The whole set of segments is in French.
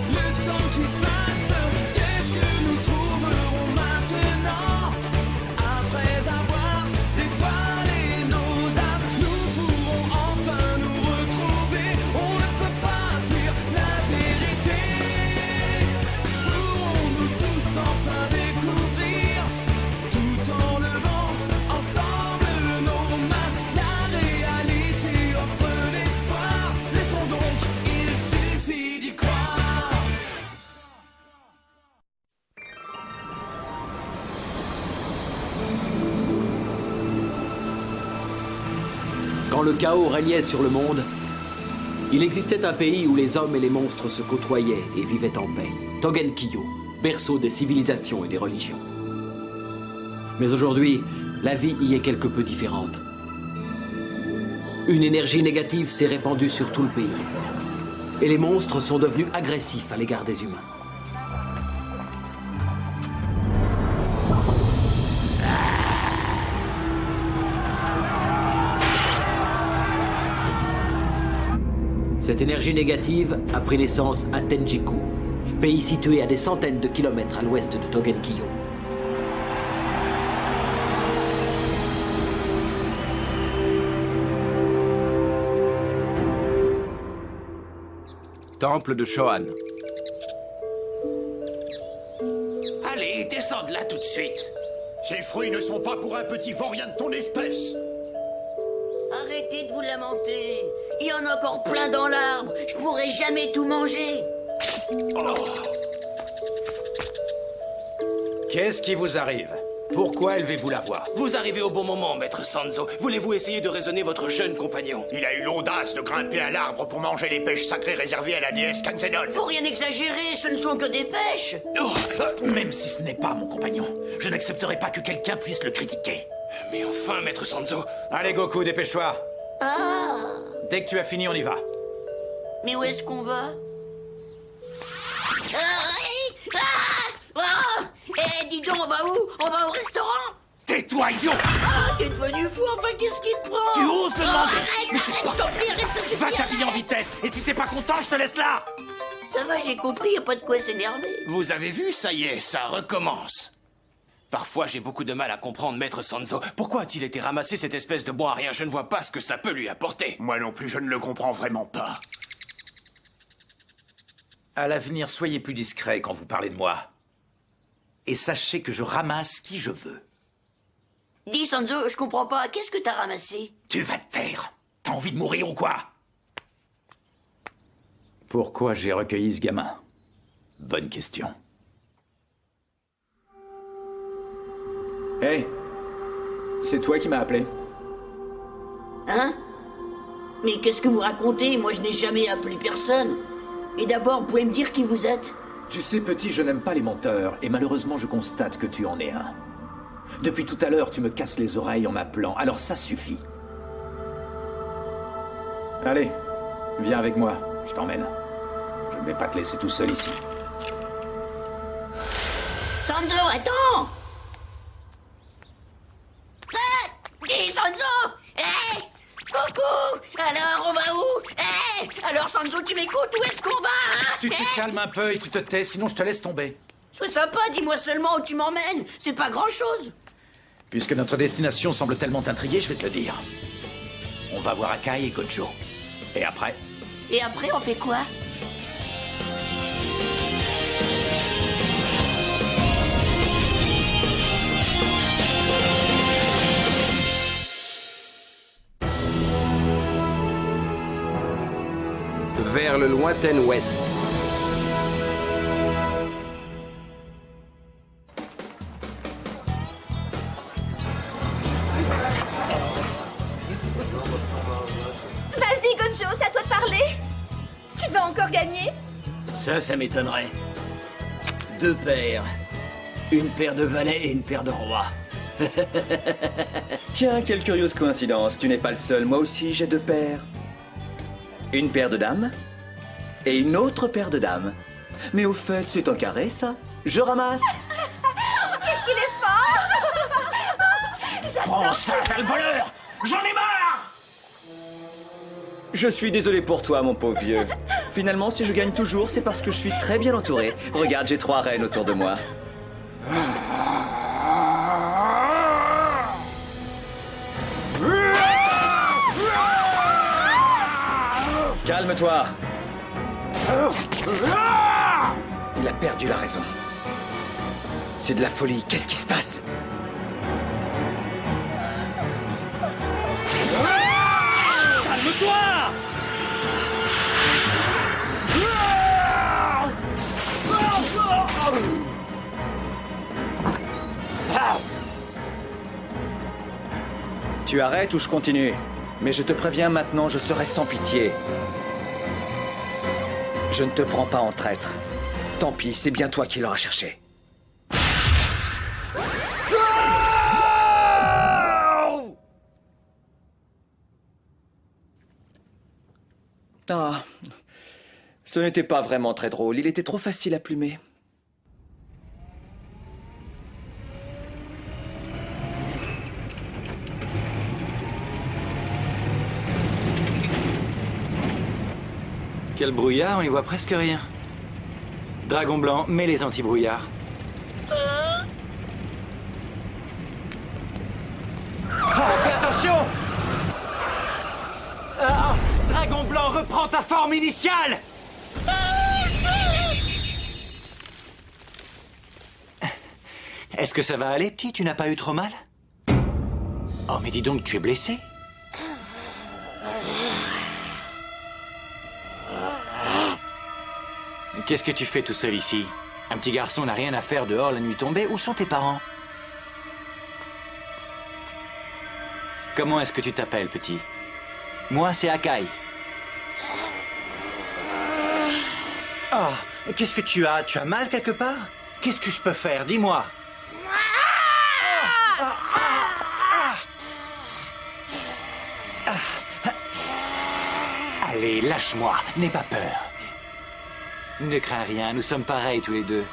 Le temps qui passe, qu'est-ce que nous trouverons maintenant? Après avoir dévoilé nos âmes, nous pourrons enfin nous retrouver. On ne peut pas fuir la vérité. Pourrons-nous tous enfin découvrir, tout en levant ensemble nos mains? La réalité offre l'espoir. Laissons donc, il suffit d'y croire. Quand le chaos régnait sur le monde, il existait un pays où les hommes et les monstres se côtoyaient et vivaient en paix. Togenkio, berceau des civilisations et des religions. Mais aujourd'hui, la vie y est quelque peu différente. Une énergie négative s'est répandue sur tout le pays. Et les monstres sont devenus agressifs à l'égard des humains. Cette énergie négative a pris naissance à Tenjiku, pays situé à des centaines de kilomètres à l'ouest de Togenkio. Temple de Shohan. Allez, descends de là tout de suite. Ces fruits ne sont pas pour un petit vaurien de ton espèce. Arrêtez de vous lamenter. Il y en a encore plein dans l'arbre. Je pourrai jamais tout manger. Qu'est-ce qui vous arrive? Pourquoi élevez-vous la voix? Vous arrivez au bon moment, maître Sanzo. Voulez-vous essayer de raisonner votre jeune compagnon? Il a eu l'audace de grimper à l'arbre pour manger les pêches sacrées réservées à la déesse Kanzenon. Faut rien exagérer, ce ne sont que des pêches. Même si ce n'est pas mon compagnon, je n'accepterai pas que quelqu'un puisse le critiquer. Mais enfin, maître Sanzo. Allez, Goku, dépêche-toi. Ah, Dès que tu as fini, on y va. mais où est-ce qu'on va? Dis donc, on va où? On va au restaurant? Tais-toi, idiot! T'es devenu fou, enfin qu'est-ce qui te prend? Tu oses me demander? Arrête, je t'en prie, arrête, ça suffit. Va t'habiller en vitesse, et si t'es pas content, je te laisse là! Ça va, j'ai compris, y a pas de quoi s'énerver. Vous avez vu, ça y est, ça recommence. Parfois, j'ai beaucoup de mal à comprendre maître Sanzo. Pourquoi a-t-il été ramassé cette espèce de bon à rien? Je ne vois pas ce que ça peut lui apporter. Moi non plus, je ne le comprends vraiment pas. À l'avenir, soyez plus discret quand vous parlez de moi. Et sachez que je ramasse qui je veux. Dis, Sanzo, je comprends pas, qu'est-ce que t'as ramassé? Tu vas te taire. T'as envie de mourir ou quoi? Pourquoi j'ai recueilli ce gamin? Bonne question. Hey, c'est toi qui m'as appelé. Hein? Mais qu'est-ce que vous racontez? Moi, je n'ai jamais appelé personne. Et d'abord, vous pouvez me dire qui vous êtes? Tu sais, petit, je n'aime pas les menteurs, et malheureusement, je constate que tu en es un. Depuis tout à l'heure, tu me casses les oreilles en m'appelant, alors ça suffit. Allez, viens avec moi, je t'emmène. Je ne vais pas te laisser tout seul ici. Sanzo, attends! Dis, Sanzo! Hé! Coucou! Alors, on va où? Hé! Alors, Sanzo, tu m'écoutes? Où est-ce qu'on va, hein? Tu te calmes un peu et tu te tais, sinon je te laisse tomber. Sois sympa, dis-moi seulement où tu m'emmènes. C'est pas grand-chose. Puisque notre destination semble tellement t'intriguer, je vais te le dire. On va voir Akai et Gojo. Et après? Et après, on fait quoi? Vers le lointain ouest. Vas-y, Gojo, c'est à toi de parler. Tu vas encore gagner? Ça m'étonnerait. 2 paires. Une paire de valets et une paire de rois. Tiens, quelle curieuse coïncidence. Tu n'es pas le seul. Moi aussi, j'ai 2 paires. Une paire de dames et une autre paire de dames. Mais au fait, c'est un carré, ça. Je ramasse. Qu'est-ce qu'il est fort! J'adore ça, sale voleur! J'en ai marre! Je suis désolé pour toi, mon pauvre vieux. Finalement, si je gagne toujours, c'est parce que je suis très bien entouré. Regarde, j'ai 3 reines autour de moi. Calme-toi. Il a perdu la raison. C'est de la folie. Qu'est-ce qui se passe? Calme-toi! Tu arrêtes ou je continue? Mais je te préviens maintenant, je serai sans pitié. Je ne te prends pas en traître. Tant pis, c'est bien toi qui l'auras cherché. Ah, ce n'était pas vraiment très drôle, il était trop facile à plumer. Quel brouillard, on y voit presque rien. Dragon blanc, mets les anti-brouillards. Fais attention! Dragon blanc, reprends ta forme initiale! Est-ce que ça va aller, petit? Tu n'as pas eu trop mal? Oh, mais dis donc, tu es blessé? Qu'est-ce que tu fais tout seul ici? Un petit garçon n'a rien à faire dehors la nuit tombée. Où sont tes parents? Comment est-ce que tu t'appelles, petit? Moi, c'est Akai. Ah, qu'est-ce que tu as? Tu as mal quelque part? Qu'est-ce que je peux faire? Dis-moi. Allez, lâche-moi. N'aie pas peur. Ne crains rien, nous sommes pareils tous les deux.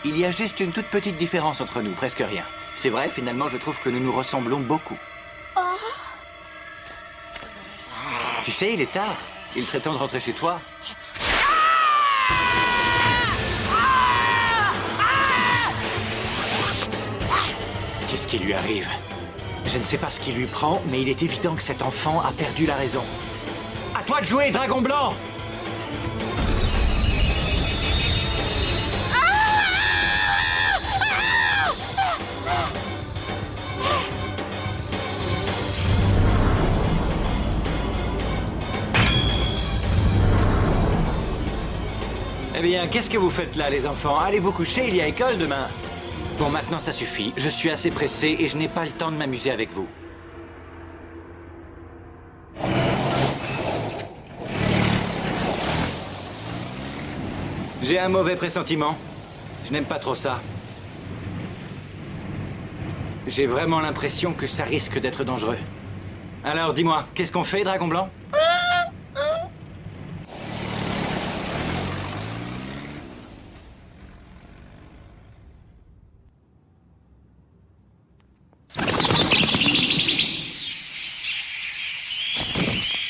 Il y a juste une toute petite différence entre nous, presque rien. C'est vrai, finalement, je trouve que nous nous ressemblons beaucoup. Tu sais, il est tard. Il serait temps de rentrer chez toi. Qu'est-ce qui lui arrive? Je ne sais pas ce qui lui prend, mais il est évident que cet enfant a perdu la raison. À toi de jouer, Dragon Blanc! Eh bien, qu'est-ce que vous faites là, les enfants? Allez vous coucher, il y a école demain. Bon, maintenant ça suffit. Je suis assez pressé et je n'ai pas le temps de m'amuser avec vous. J'ai un mauvais pressentiment. Je n'aime pas trop ça. J'ai vraiment l'impression que ça risque d'être dangereux. Alors, dis-moi, qu'est-ce qu'on fait, Dragon Blanc?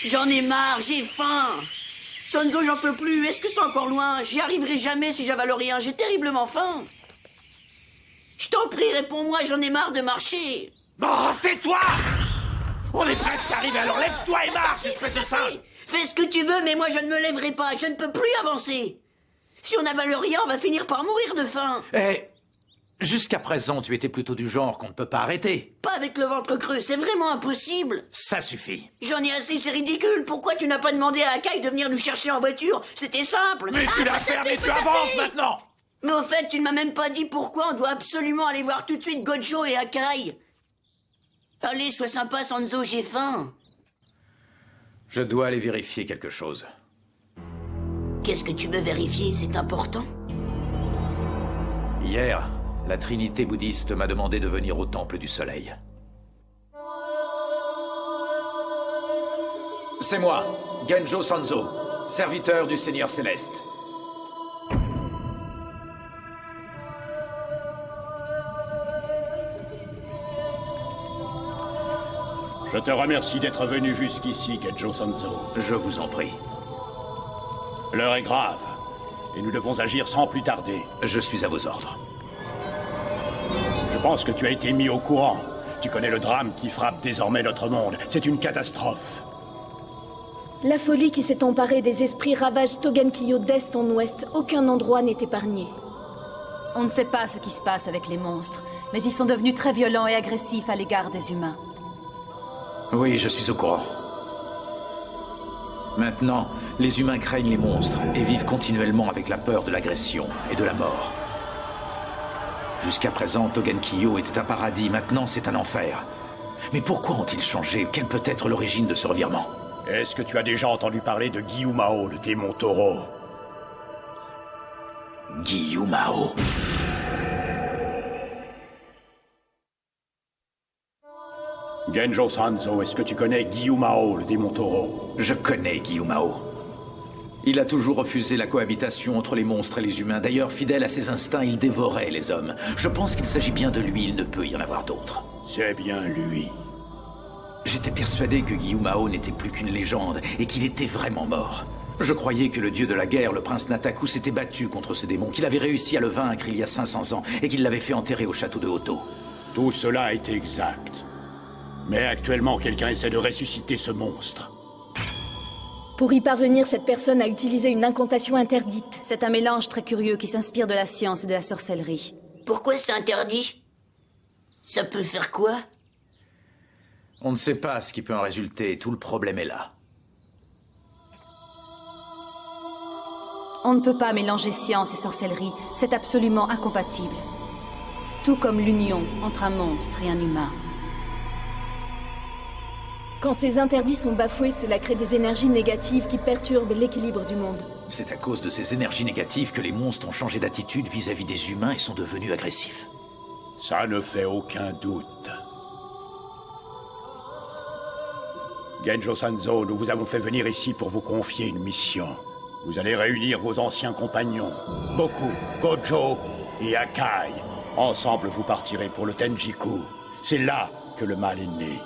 J'en ai marre, j'ai faim. Sonzo, j'en peux plus. Est-ce que c'est encore loin? J'y arriverai jamais si j'avale rien. J'ai terriblement faim. Je t'en prie, réponds-moi, j'en ai marre de marcher. Oh, tais-toi! On est presque arrivé, alors lève-toi et marche, espèce de singe! Fais ce que tu veux, mais moi je ne me lèverai pas. Je ne peux plus avancer. Si on n'avale rien, on va finir par mourir de faim. Eh, jusqu'à présent, tu étais plutôt du genre qu'on ne peut pas arrêter. Pas avec le ventre creux, c'est vraiment impossible. Ça suffit. J'en ai assez, c'est ridicule. Pourquoi tu n'as pas demandé à Akai de venir nous chercher en voiture? C'était simple. Mais tu l'as fait, mais tu avances maintenant! Mais au fait, tu ne m'as même pas dit pourquoi on doit absolument aller voir tout de suite Gojo et Akai. Allez, sois sympa, Sanzo, j'ai faim. Je dois aller vérifier quelque chose. Qu'est-ce que tu veux vérifier? C'est important. Hier, la Trinité bouddhiste m'a demandé de venir au Temple du Soleil. C'est moi, Genjo Sanzo, serviteur du Seigneur Céleste. Je te remercie d'être venu jusqu'ici, Genjo Sanzo. Je vous en prie. L'heure est grave. Et nous devons agir sans plus tarder. Je suis à vos ordres. Je pense que tu as été mis au courant. Tu connais le drame qui frappe désormais notre monde. C'est une catastrophe. La folie qui s'est emparée des esprits ravage Togenkyo d'est en ouest. Aucun endroit n'est épargné. On ne sait pas ce qui se passe avec les monstres, mais ils sont devenus très violents et agressifs à l'égard des humains. Oui, je suis au courant. Maintenant, les humains craignent les monstres et vivent continuellement avec la peur de l'agression et de la mort. Jusqu'à présent, Togenkyo était un paradis, maintenant c'est un enfer. Mais pourquoi ont-ils changé? Quelle peut être l'origine de ce revirement? Est-ce que tu as déjà entendu parler de Gyumao, le démon taureau? Gyumao. Genjo Sanzo, est-ce que tu connais Gyumao, le démon taureau? Je connais Gyumao. Il a toujours refusé la cohabitation entre les monstres et les humains. D'ailleurs, fidèle à ses instincts, il dévorait les hommes. Je pense qu'il s'agit bien de lui, il ne peut y en avoir d'autres. C'est bien lui. J'étais persuadé que Gyumao n'était plus qu'une légende et qu'il était vraiment mort. Je croyais que le dieu de la guerre, le prince Nataku, s'était battu contre ce démon, qu'il avait réussi à le vaincre il y a 500 ans et qu'il l'avait fait enterrer au château de Hoto. Tout cela est exact. Mais actuellement, quelqu'un essaie de ressusciter ce monstre. Pour y parvenir, cette personne a utilisé une incantation interdite. C'est un mélange très curieux qui s'inspire de la science et de la sorcellerie. Pourquoi c'est interdit? Ça peut faire quoi? On ne sait pas ce qui peut en résulter, tout le problème est là. On ne peut pas mélanger science et sorcellerie, c'est absolument incompatible. Tout comme l'union entre un monstre et un humain. Quand ces interdits sont bafoués, cela crée des énergies négatives qui perturbent l'équilibre du monde. C'est à cause de ces énergies négatives que les monstres ont changé d'attitude vis-à-vis des humains et sont devenus agressifs. Ça ne fait aucun doute. Genjo Sanzo, nous vous avons fait venir ici pour vous confier une mission. Vous allez réunir vos anciens compagnons, Goku, Gojo et Akai. Ensemble, vous partirez pour le Tenjiku. C'est là que le mal est né.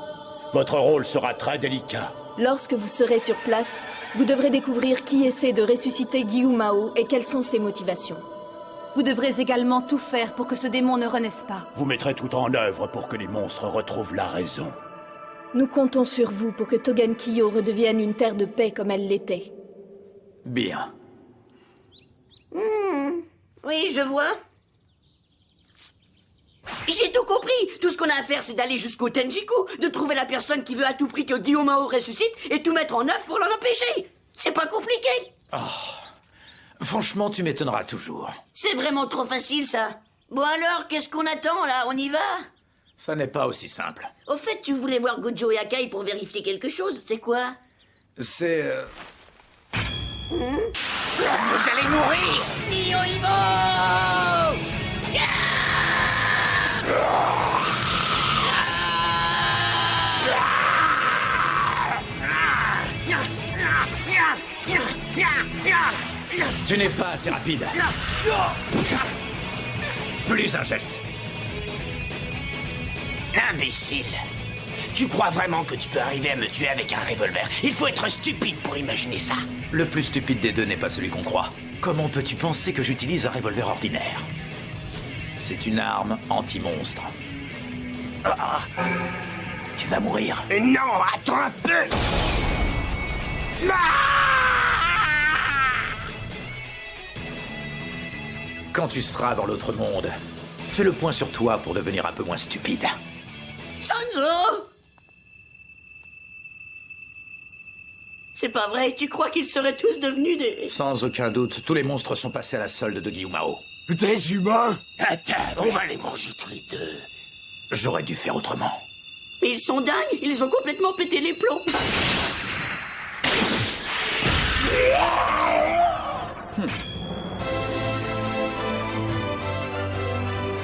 Votre rôle sera très délicat. Lorsque vous serez sur place, vous devrez découvrir qui essaie de ressusciter Gyumao et quelles sont ses motivations. Vous devrez également tout faire pour que ce démon ne renaisse pas. Vous mettrez tout en œuvre pour que les monstres retrouvent la raison. Nous comptons sur vous pour que Togenkyo redevienne une terre de paix comme elle l'était. Bien. Oui, je vois. J'ai tout compris. Tout ce qu'on a à faire, c'est d'aller jusqu'au Tenjiku, de trouver la personne qui veut à tout prix que Gyumao ressuscite et tout mettre en œuvre pour l'en empêcher. C'est pas compliqué. Oh. Franchement, tu m'étonneras toujours. C'est vraiment trop facile, ça. Bon alors, qu'est-ce qu'on attend, là? On y va? Ça n'est pas aussi simple. Au fait, tu voulais voir Gojo et Akai pour vérifier quelque chose. C'est quoi? C'est... Vous allez mourir! Niohimo! Tu n'es pas assez rapide. Plus un geste. Imbécile! Tu crois vraiment que tu peux arriver à me tuer avec un revolver? Il faut être stupide pour imaginer ça. Le plus stupide des deux n'est pas celui qu'on croit. Comment peux-tu penser que j'utilise un revolver ordinaire? C'est une arme anti-monstre. Tu vas mourir. Non, attends un peu! Quand tu seras dans l'autre monde, fais le point sur toi pour devenir un peu moins stupide. Sanzo! C'est pas vrai, tu crois qu'ils seraient tous devenus des... Sans aucun doute, tous les monstres sont passés à la solde de Gyumao. Des humains? Attends, on va les manger tous les deux. J'aurais dû faire autrement. Mais ils sont dingues, ils ont complètement pété les plombs.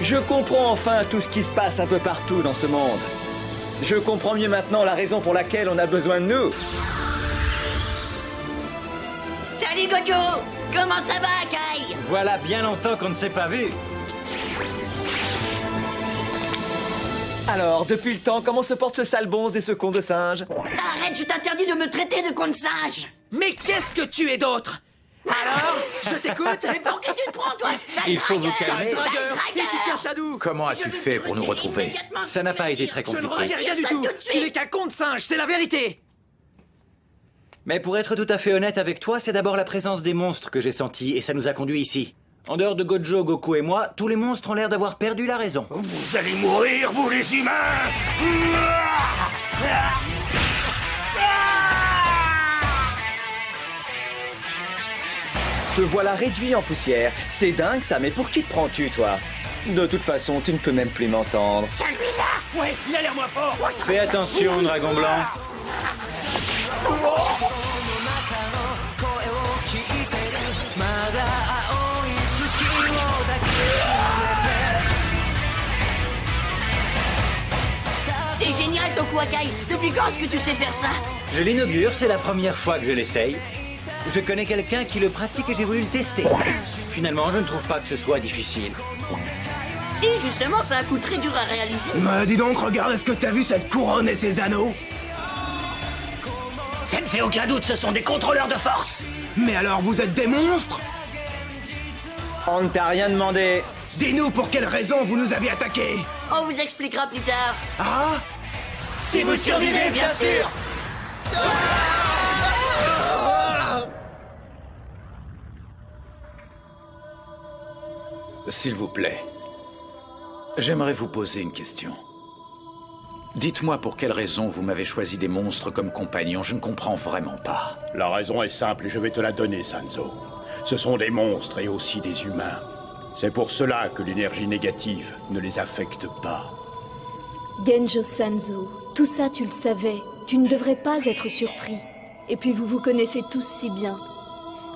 Je comprends enfin tout ce qui se passe un peu partout dans ce monde. Je comprends mieux maintenant la raison pour laquelle on a besoin de nous. Salut Gojo! Comment ça va, Akai? Voilà bien longtemps qu'on ne s'est pas vu. Alors, depuis le temps, comment se porte ce sale bonze et ce con de singe? Arrête, je t'interdis de me traiter de con de singe! Mais qu'est-ce que tu es d'autre? Alors, je t'écoute. Mais pour qui tu te prends, toi? Il faut vous calmer. Et tu tiens ça d'où? Comment as-tu fait pour nous retrouver? Ça n'a pas été très Je ne compliqué. retiens rien du tout. Tu n'es qu'un con de singe, c'est la vérité. Mais pour être tout à fait honnête avec toi, c'est d'abord la présence des monstres que j'ai senti et ça nous a conduits ici. En dehors de Gojo, Goku et moi, tous les monstres ont l'air d'avoir perdu la raison. Vous allez mourir, vous les humains. Te voilà réduit en poussière. C'est dingue ça, mais pour qui te prends-tu, toi? De toute façon, tu ne peux même plus m'entendre. Celui-là. Ouais, il a l'air moins fort. Fais attention, Dragon Blanc. C'est génial, Toku Akai. Depuis quand est-ce que tu sais faire ça? Je l'inaugure, c'est la première fois que je l'essaye. Je connais quelqu'un qui le pratique et j'ai voulu le tester. Finalement, je ne trouve pas que ce soit difficile. Si, justement, c'est un coup très dur à réaliser. Mais dis donc, regarde, est-ce que t'as vu cette couronne et ces anneaux? Ça ne fait aucun doute, ce sont des contrôleurs de force. Mais alors, vous êtes des monstres? On ne t'a rien demandé. Dis-nous pour quelle raison vous nous avez attaqués. On vous expliquera plus tard. Ah? Si vous survivez, bien sûr. S'il vous plaît, j'aimerais vous poser une question. Dites-moi pour quelle raison vous m'avez choisi des monstres comme compagnons, je ne comprends vraiment pas. La raison est simple et je vais te la donner, Sanzo. Ce sont des monstres et aussi des humains. C'est pour cela que l'énergie négative ne les affecte pas. Genjo Sanzo, tout ça tu le savais. Tu ne devrais pas être surpris. Et puis vous vous connaissez tous si bien.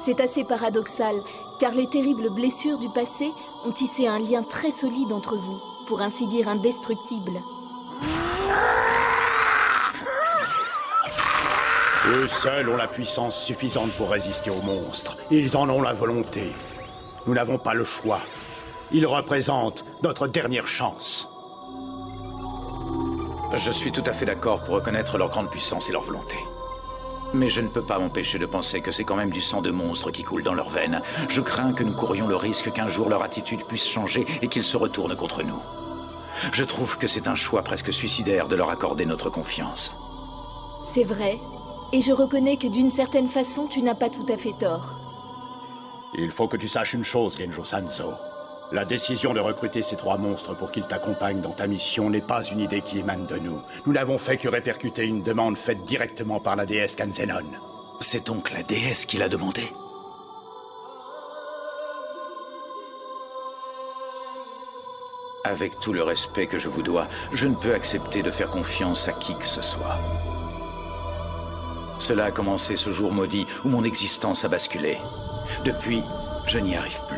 C'est assez paradoxal, car les terribles blessures du passé ont tissé un lien très solide entre vous, pour ainsi dire indestructible. Eux seuls ont la puissance suffisante pour résister aux monstres. Ils en ont la volonté. Nous n'avons pas le choix. Ils représentent notre dernière chance. Je suis tout à fait d'accord pour reconnaître leur grande puissance et leur volonté. Mais je ne peux pas m'empêcher de penser que c'est quand même du sang de monstre qui coule dans leurs veines. Je crains que nous courions le risque qu'un jour leur attitude puisse changer et qu'ils se retournent contre nous. Je trouve que c'est un choix presque suicidaire de leur accorder notre confiance. C'est vrai, et je reconnais que d'une certaine façon, tu n'as pas tout à fait tort. Il faut que tu saches une chose, Genjo Sanzo. La décision de recruter ces 3 monstres pour qu'ils t'accompagnent dans ta mission n'est pas une idée qui émane de nous. Nous n'avons fait que répercuter une demande faite directement par la déesse Kanzenon. C'est donc la déesse qui l'a demandé? Avec tout le respect que je vous dois, je ne peux accepter de faire confiance à qui que ce soit. Cela a commencé ce jour maudit où mon existence a basculé. Depuis, je n'y arrive plus.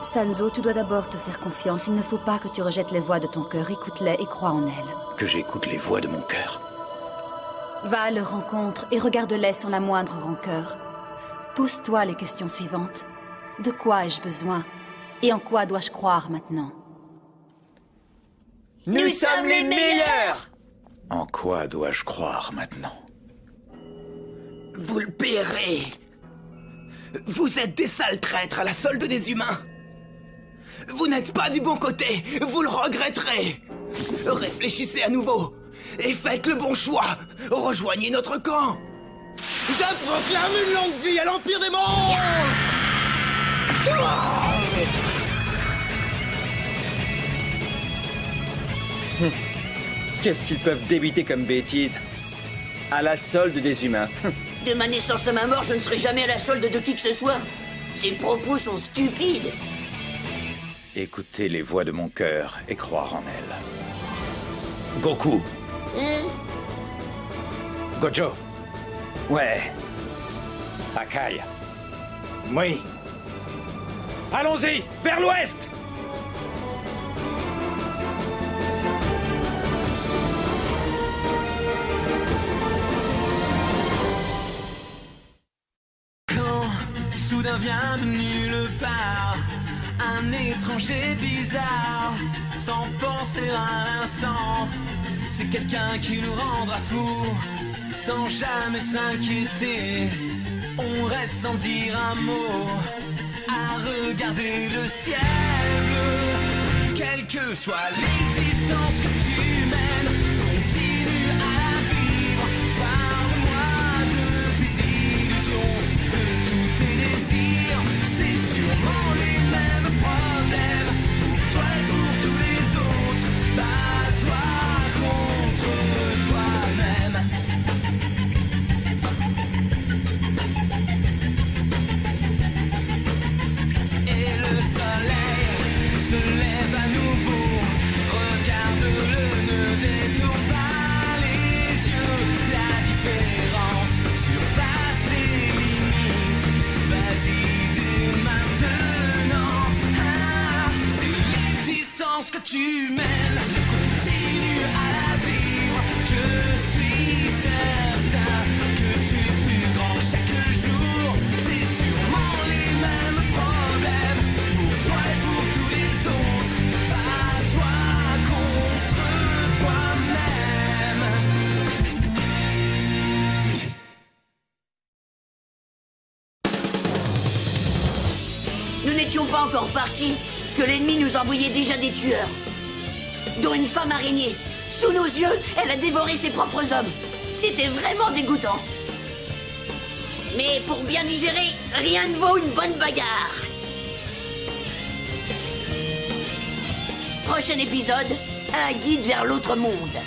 Sanzo, tu dois d'abord te faire confiance. Il ne faut pas que tu rejettes les voix de ton cœur. Écoute-les et crois en elles. Que j'écoute les voix de mon cœur. Va à leur rencontre et regarde-les sans la moindre rancœur. Pose-toi les questions suivantes. De quoi ai-je besoin? Et en quoi dois-je croire maintenant? Nous sommes les meilleurs! En quoi dois-je croire maintenant? Vous le paierez. Vous êtes des sales traîtres à la solde des humains. Vous n'êtes pas du bon côté, vous le regretterez. Réfléchissez à nouveau et faites le bon choix. Rejoignez notre camp. Je proclame une longue vie à l'Empire des Monstres. Qu'est-ce qu'ils peuvent débiter comme bêtises? À la solde des humains. De ma naissance à ma mort, je ne serai jamais à la solde de qui que ce soit. Ces propos sont stupides. Écouter les voix de mon cœur et croire en elles. Goku. Gojo. Ouais. Akai. Oui. Allons-y, vers l'ouest. Soudain vient de nulle part un étranger bizarre, sans penser à l'instant. C'est quelqu'un qui nous rendra fous, sans jamais s'inquiéter On reste sans dire un mot, à regarder le ciel bleu. Quelle que soit l'existence que tu mènes, continue à la vivre. Parle-moi de tes illusions, de tous tes désirs. C'est sûrement les mêmes problèmes pour toi et pour tous les autres. Bats-toi contre toi-même. Et le soleil se lève à nouveau. Regarde-le, ne détourne pas les yeux. La différence surpasse tes limites. Vas-y dès maintenant. Ah, c'est l'existence que tu mènes. Continue à la vivre. Je suis certain que tu es plus grand chaque jour. C'est sûrement les mêmes problèmes pour toi et pour tous les autres. Bats-toi contre toi-même. Nous n'étions pas encore partis que l'ennemi nous envoyait déjà des tueurs. Dont une femme araignée. Sous nos yeux, elle a dévoré ses propres hommes. C'était vraiment dégoûtant. Mais pour bien digérer, rien ne vaut une bonne bagarre. Prochain épisode, un guide vers l'autre monde.